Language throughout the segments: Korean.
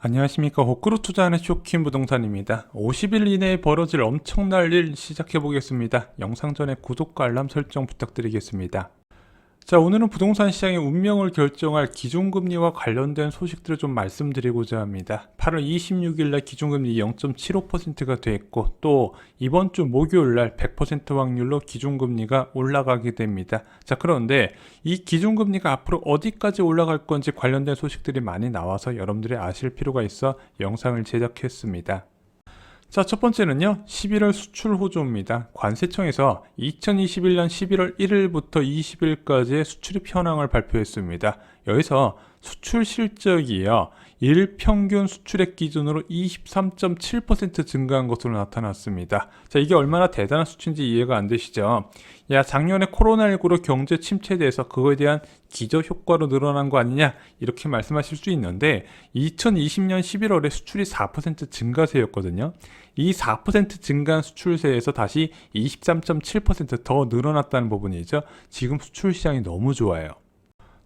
안녕하십니까. 호크로 투자하는 쇼킨 부동산입니다. 50일 이내에 벌어질 엄청날 일 시작해 보겠습니다. 영상 전에 구독과 알람 설정 부탁드리겠습니다. 자, 오늘은 부동산 시장의 운명을 결정할 기준금리와 관련된 소식들을 좀 말씀드리고자 합니다. 8월 26일 날 기준금리 0.75%가 됐고, 또 이번 주 목요일 날 100% 확률로 기준금리가 올라가게 됩니다. 자, 그런데 이 기준금리가 앞으로 어디까지 올라갈 건지 관련된 소식들이 많이 나와서 여러분들이 아실 필요가 있어 영상을 제작했습니다. 자, 첫 번째는요, 11월 수출 호조입니다. 관세청에서 2021년 11월 1일부터 20일까지의 수출입 현황을 발표했습니다. 여기서 수출 실적이요, 일평균 수출액 기준으로 23.7% 증가한 것으로 나타났습니다. 자, 이게 얼마나 대단한 수치인지 이해가 안 되시죠? 야, 작년에 코로나19로 경제 침체돼서 그거에 대한 기저 효과로 늘어난 거 아니냐, 이렇게 말씀하실 수 있는데 2020년 11월에 수출이 4% 증가세였거든요. 이 4% 증가한 수출세에서 다시 23.7% 더 늘어났다는 부분이죠. 지금 수출 시장이 너무 좋아요.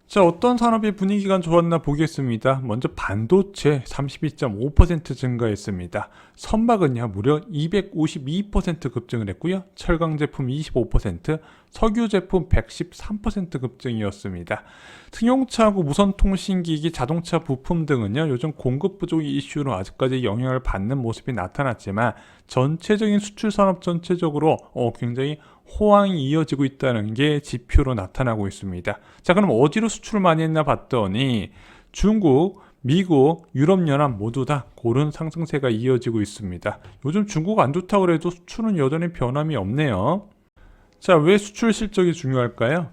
자, 어떤 산업의 분위기가 좋았나 보겠습니다. 먼저 반도체 32.5% 증가했습니다. 선박은요, 무려 252% 급증을 했고요. 철강 제품 25%, 석유 제품 113% 급증이었습니다. 승용차하고 무선통신기기, 자동차 부품 등은요, 요즘 공급 부족 이슈로 아직까지 영향을 받는 모습이 나타났지만 전체적인 수출 산업 전체적으로 굉장히 호황이 이어지고 있다는 게 지표로 나타나고 있습니다. 자, 그럼 어디로 수출을 많이 했나 봤더니 중국, 미국, 유럽연합 모두 다 고른 상승세가 이어지고 있습니다. 요즘 중국 안 좋다고 해도 수출은 여전히 변함이 없네요. 자, 왜 수출 실적이 중요할까요?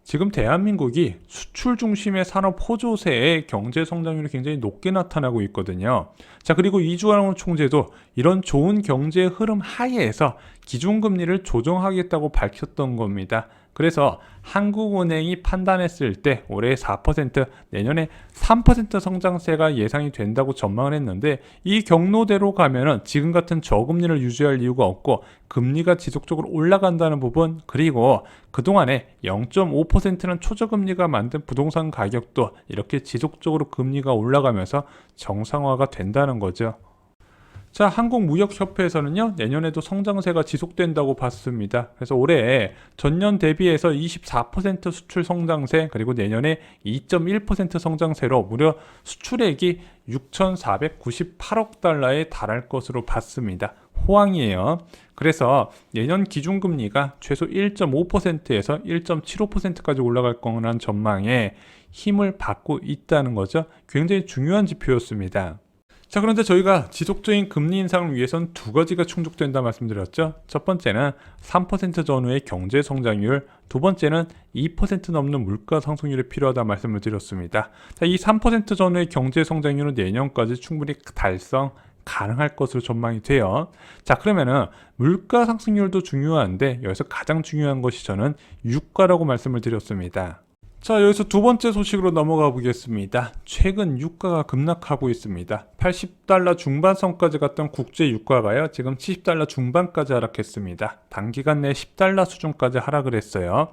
지금 대한민국이 수출 중심의 산업 호조세의 경제 성장률이 굉장히 높게 나타나고 있거든요. 자, 그리고 이주환 총재도 이런 좋은 경제 흐름 하에서 기준금리를 조정하겠다고 밝혔던 겁니다. 그래서 한국은행이 판단했을 때 올해 4%, 내년에 3% 성장세가 예상이 된다고 전망을 했는데, 이 경로대로 가면은 지금 같은 저금리를 유지할 이유가 없고 금리가 지속적으로 올라간다는 부분, 그리고 그동안에 0.5%는 초저금리가 만든 부동산 가격도 이렇게 지속적으로 금리가 올라가면서 정상화가 된다는 거죠. 자, 한국무역협회에서는요, 내년에도 성장세가 지속된다고 봤습니다. 그래서 올해 전년 대비해서 24% 수출 성장세, 그리고 내년에 2.1% 성장세로 무려 수출액이 6,498억 달러에 달할 것으로 봤습니다. 호황이에요. 그래서 내년 기준금리가 최소 1.5%에서 1.75%까지 올라갈 거라는 전망에 힘을 받고 있다는 거죠. 굉장히 중요한 지표였습니다. 자, 그런데 저희가 지속적인 금리 인상을 위해선 두 가지가 충족된다 말씀드렸죠. 첫 번째는 3% 전후의 경제 성장률, 두 번째는 2% 넘는 물가 상승률이 필요하다 말씀을 드렸습니다. 자, 이 3% 전후의 경제 성장률은 내년까지 충분히 달성 가능할 것으로 전망이 돼요. 자, 그러면은 물가 상승률도 중요한데 여기서 가장 중요한 것이 저는 유가라고 말씀을 드렸습니다. 자, 여기서 두 번째 소식으로 넘어가 보겠습니다. 최근 유가가 급락하고 있습니다. 80달러 중반선까지 갔던 국제 유가가요, 지금 70달러 중반까지 하락했습니다. 단기간 내 10달러 수준까지 하락을 했어요.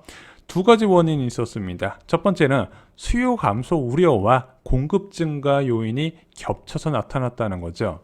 두 가지 원인이 있었습니다. 첫 번째는 수요 감소 우려와 공급 증가 요인이 겹쳐서 나타났다는 거죠.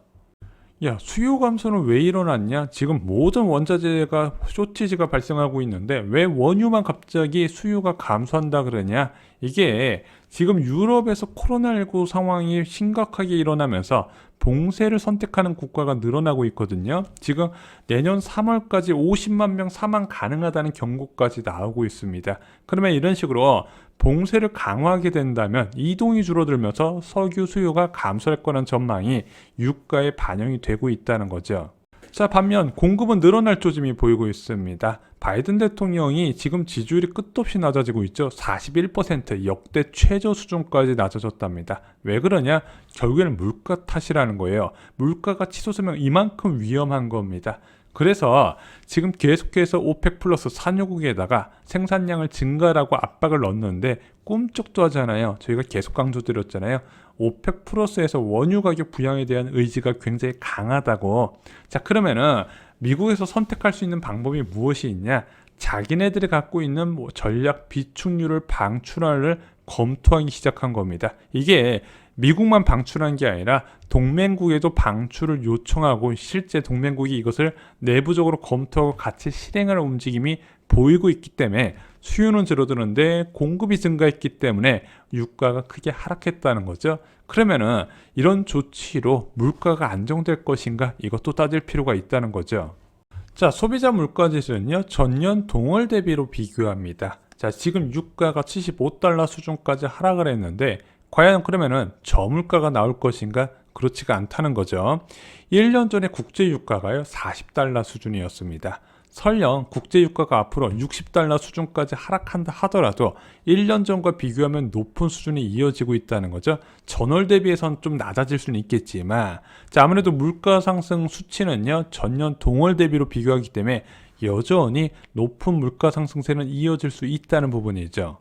야, 수요 감소는 왜 일어났냐? 지금 모든 원자재가 쇼티지가 발생하고 있는데 왜 원유만 갑자기 수요가 감소한다 그러냐? 이게 지금 유럽에서 코로나19 상황이 심각하게 일어나면서 봉쇄를 선택하는 국가가 늘어나고 있거든요. 지금 내년 3월까지 50만 명 사망 가능하다는 경고까지 나오고 있습니다. 그러면 이런 식으로 봉쇄를 강화하게 된다면 이동이 줄어들면서 석유 수요가 감소할 거라는 전망이 유가에 반영이 되고 있다는 거죠. 자, 반면 공급은 늘어날 조짐이 보이고 있습니다. 바이든 대통령이 지금 지지율이 끝도 없이 낮아지고 있죠. 41% 역대 최저 수준까지 낮아졌답니다. 왜 그러냐? 결국에는 물가 탓이라는 거예요. 물가가 치솟으면 이만큼 위험한 겁니다. 그래서 지금 계속해서 오펙 플러스 산유국에다가 생산량을 증가라고 압박을 넣었는데 꿈쩍도 하잖아요. 저희가 계속 강조드렸잖아요. 오펙 플러스에서 원유 가격 부양에 대한 의지가 굉장히 강하다고. 자, 그러면은 미국에서 선택할 수 있는 방법이 무엇이 있냐? 자기네들이 갖고 있는 전략 비축유를 방출하를 검토하기 시작한 겁니다. 이게 미국만 방출한 게 아니라 동맹국에도 방출을 요청하고 실제 동맹국이 이것을 내부적으로 검토하고 같이 실행하는 움직임이 보이고 있기 때문에 수요는 줄어드는데 공급이 증가했기 때문에 유가가 크게 하락했다는 거죠. 그러면은 이런 조치로 물가가 안정될 것인가, 이것도 따질 필요가 있다는 거죠. 자, 소비자 물가지수는요, 전년 동월 대비로 비교합니다. 자, 지금 유가가 75달러 수준까지 하락을 했는데 과연 그러면은 저물가가 나올 것인가? 그렇지가 않다는 거죠. 1년 전에 국제 유가가요, 40달러 수준이었습니다. 설령 국제 유가가 앞으로 60달러 수준까지 하락한다 하더라도 1년 전과 비교하면 높은 수준이 이어지고 있다는 거죠. 전월 대비해서는 좀 낮아질 수는 있겠지만, 자, 아무래도 물가 상승 수치는요, 전년 동월 대비로 비교하기 때문에 여전히 높은 물가 상승세는 이어질 수 있다는 부분이죠.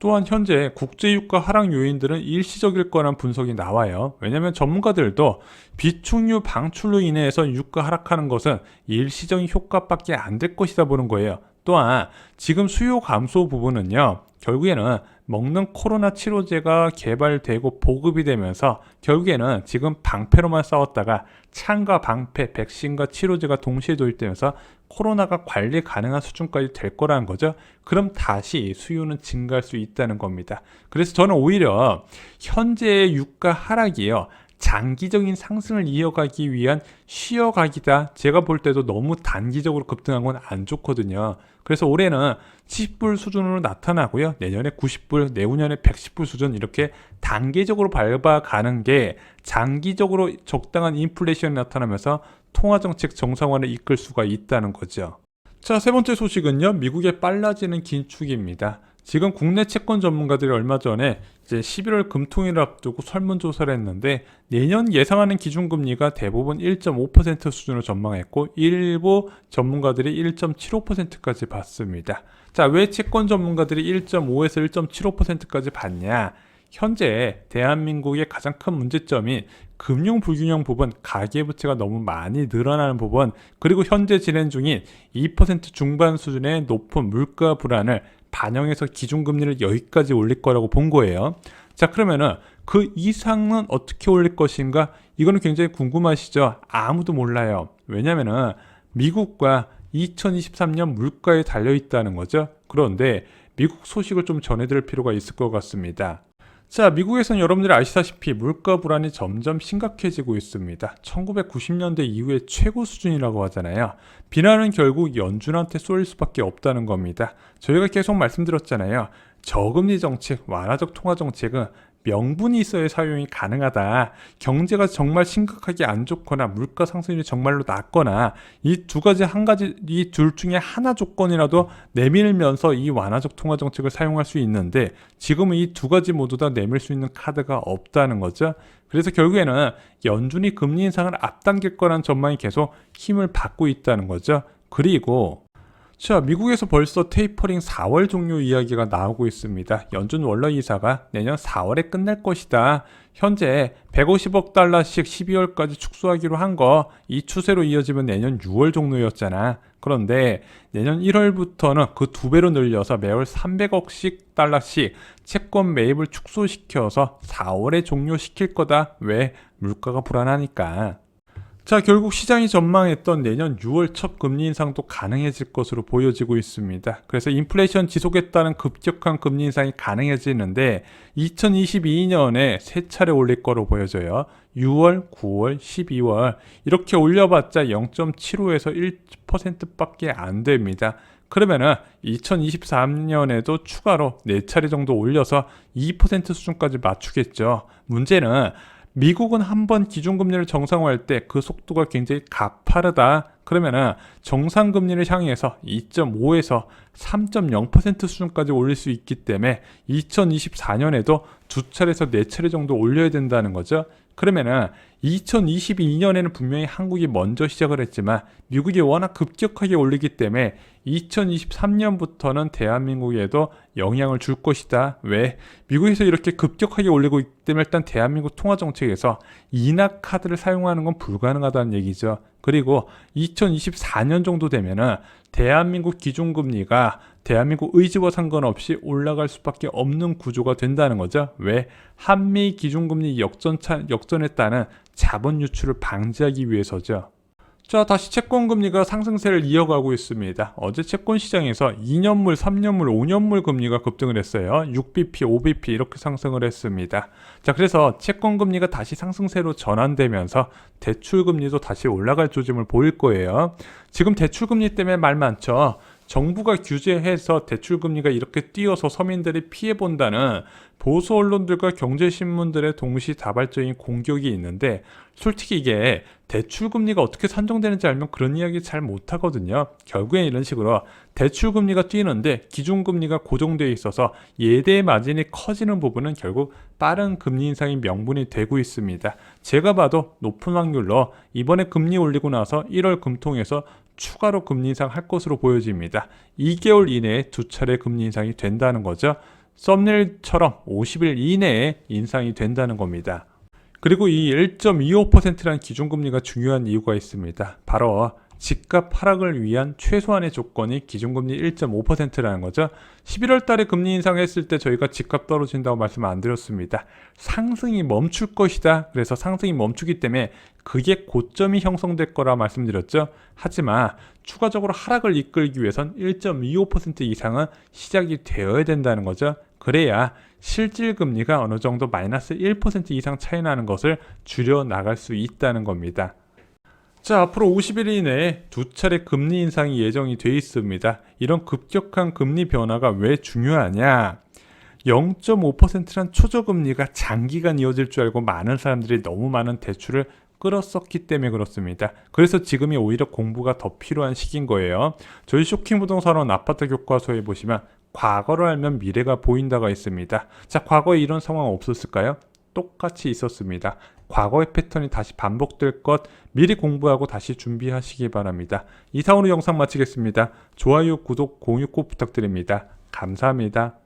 또한 현재 국제유가 하락 요인들은 일시적일 거란 분석이 나와요. 왜냐하면 전문가들도 비축유 방출로 인해서 유가 하락하는 것은 일시적인 효과밖에 안 될 것이다 보는 거예요. 또한 지금 수요 감소 부분은요, 결국에는 먹는 코로나 치료제가 개발되고 보급이 되면서 결국에는 지금 방패로만 싸웠다가 창과 방패, 백신과 치료제가 동시에 도입되면서 코로나가 관리 가능한 수준까지 될 거라는 거죠. 그럼 다시 수요는 증가할 수 있다는 겁니다. 그래서 저는 오히려 현재의 유가 하락이요, 장기적인 상승을 이어가기 위한 쉬어가기다. 제가 볼 때도 너무 단기적으로 급등한 건 안 좋거든요. 그래서 올해는 70불 수준으로 나타나고요. 내년에 90불, 내후년에 110불 수준, 이렇게 단계적으로 밟아가는 게 장기적으로 적당한 인플레이션이 나타나면서 통화정책 정상화를 이끌 수가 있다는 거죠. 자, 세 번째 소식은요, 미국의 빨라지는 긴축입니다. 지금 국내 채권 전문가들이 얼마 전에 이제 11월 금통일을 앞두고 설문조사를 했는데 내년 예상하는 기준금리가 대부분 1.5% 수준으로 전망했고 일부 전문가들이 1.75%까지 봤습니다. 자, 왜 채권 전문가들이 1.5에서 1.75%까지 봤냐? 현재 대한민국의 가장 큰 문제점인 금융 불균형 부분, 가계부채가 너무 많이 늘어나는 부분, 그리고 현재 진행 중인 2% 중반 수준의 높은 물가 불안을 반영해서 기준금리를 여기까지 올릴 거라고 본 거예요. 자, 그러면은 그 이상은 어떻게 올릴 것인가? 이거는 굉장히 궁금하시죠? 아무도 몰라요. 왜냐면은 미국과 2023년 물가에 달려 있다는 거죠. 그런데 미국 소식을 좀 전해드릴 필요가 있을 것 같습니다. 자, 미국에서는 여러분들이 아시다시피 물가 불안이 점점 심각해지고 있습니다. 1990년대 이후에 최고 수준이라고 하잖아요. 비난은 결국 연준한테 쏠릴 수밖에 없다는 겁니다. 저희가 계속 말씀드렸잖아요. 저금리 정책, 완화적 통화 정책은 명분이 있어야 사용이 가능하다. 경제가 정말 심각하게 안 좋거나 물가 상승률이 정말로 낮거나 이 둘 중에 하나 조건이라도 내밀면서 이 완화적 통화 정책을 사용할 수 있는데 지금은 이 두 가지 모두 다 내밀 수 있는 카드가 없다는 거죠. 그래서 결국에는 연준이 금리 인상을 앞당길 거라는 전망이 계속 힘을 받고 있다는 거죠. 그리고 자, 미국에서 벌써 테이퍼링 4월 종료 이야기가 나오고 있습니다. 연준 월러 이사가 내년 4월에 끝날 것이다. 현재 150억 달러씩 12월까지 축소하기로 한 거, 이 추세로 이어지면 내년 6월 종료였잖아. 그런데 내년 1월부터는 그 2배로 늘려서 매월 300억씩 달러씩 채권 매입을 축소시켜서 4월에 종료시킬 거다. 왜? 물가가 불안하니까. 자, 결국 시장이 전망했던 내년 6월 첫 금리 인상도 가능해질 것으로 보여지고 있습니다. 그래서 인플레이션 지속에 따른 급격한 금리 인상이 가능해지는데 2022년에 세 차례 올릴 거로 보여져요. 6월, 9월, 12월 이렇게 올려봤자 0.75에서 1%밖에 안 됩니다. 그러면은 2023년에도 추가로 4차례 정도 올려서 2% 수준까지 맞추겠죠. 문제는 미국은 한번 기준금리를 정상화할 때 그 속도가 굉장히 가파르다. 그러면은 정상금리를 향해서 2.5에서 3.0% 수준까지 올릴 수 있기 때문에 2024년에도 2차례에서 4차례 정도 올려야 된다는 거죠. 그러면은 2022년에는 분명히 한국이 먼저 시작을 했지만 미국이 워낙 급격하게 올리기 때문에 2023년부터는 대한민국에도 영향을 줄 것이다. 왜? 미국에서 이렇게 급격하게 올리고 있기 때문에 일단 대한민국 통화정책에서 인하 카드를 사용하는 건 불가능하다는 얘기죠. 그리고 2024년 정도 되면은 대한민국 기준금리가 대한민국 의지와 상관없이 올라갈 수밖에 없는 구조가 된다는 거죠. 왜? 한미 기준금리 역전에 따른 자본 유출을 방지하기 위해서죠. 자, 다시 채권금리가 상승세를 이어가고 있습니다. 어제 채권시장에서 2년물, 3년물, 5년물 금리가 급등을 했어요. 6bp, 5bp 이렇게 상승을 했습니다. 자, 그래서 채권금리가 다시 상승세로 전환되면서 대출금리도 다시 올라갈 조짐을 보일 거예요. 지금 대출금리 때문에 말 많죠. 정부가 규제해서 대출금리가 이렇게 뛰어서 서민들이 피해본다는 보수 언론들과 경제신문들의 동시다발적인 공격이 있는데, 솔직히 이게 대출금리가 어떻게 산정되는지 알면 그런 이야기 잘 못하거든요. 결국엔 이런 식으로 대출금리가 뛰는데 기준금리가 고정되어 있어서 예대 마진이 커지는 부분은 결국 빠른 금리 인상이 명분이 되고 있습니다. 제가 봐도 높은 확률로 이번에 금리 올리고 나서 1월 금통에서 추가로 금리 인상할 것으로 보여집니다. 2개월 이내에 2차례 금리 인상이 된다는 거죠. 썸네일처럼 50일 이내에 인상이 된다는 겁니다. 그리고 이 1.25%라는 기준금리가 중요한 이유가 있습니다. 바로 집값 하락을 위한 최소한의 조건이 기준금리 1.5%라는 거죠. 11월 달에 금리 인상했을 때 저희가 집값 떨어진다고 말씀 안 드렸습니다. 상승이 멈출 것이다. 그래서 상승이 멈추기 때문에 그게 고점이 형성될 거라 말씀드렸죠. 하지만 추가적으로 하락을 이끌기 위해선 1.25% 이상은 시작이 되어야 된다는 거죠. 그래야 실질금리가 어느 정도 마이너스 1% 이상 차이 나는 것을 줄여 나갈 수 있다는 겁니다. 자, 앞으로 50일 이내에 2차례 금리 인상이 예정이 돼 있습니다. 이런 급격한 금리 변화가 왜 중요하냐? 0.5%란 초저금리가 장기간 이어질 줄 알고 많은 사람들이 너무 많은 대출을 끌었었기 때문에 그렇습니다. 그래서 지금이 오히려 공부가 더 필요한 시기인 거예요. 저희 쇼킹부동산원 아파트 교과서에 보시면 과거를 알면 미래가 보인다가 있습니다. 자, 과거에 이런 상황 없었을까요? 똑같이 있었습니다. 과거의 패턴이 다시 반복될 것 미리 공부하고 다시 준비하시기 바랍니다. 이상으로 영상 마치겠습니다. 좋아요, 구독, 공유 꼭 부탁드립니다. 감사합니다.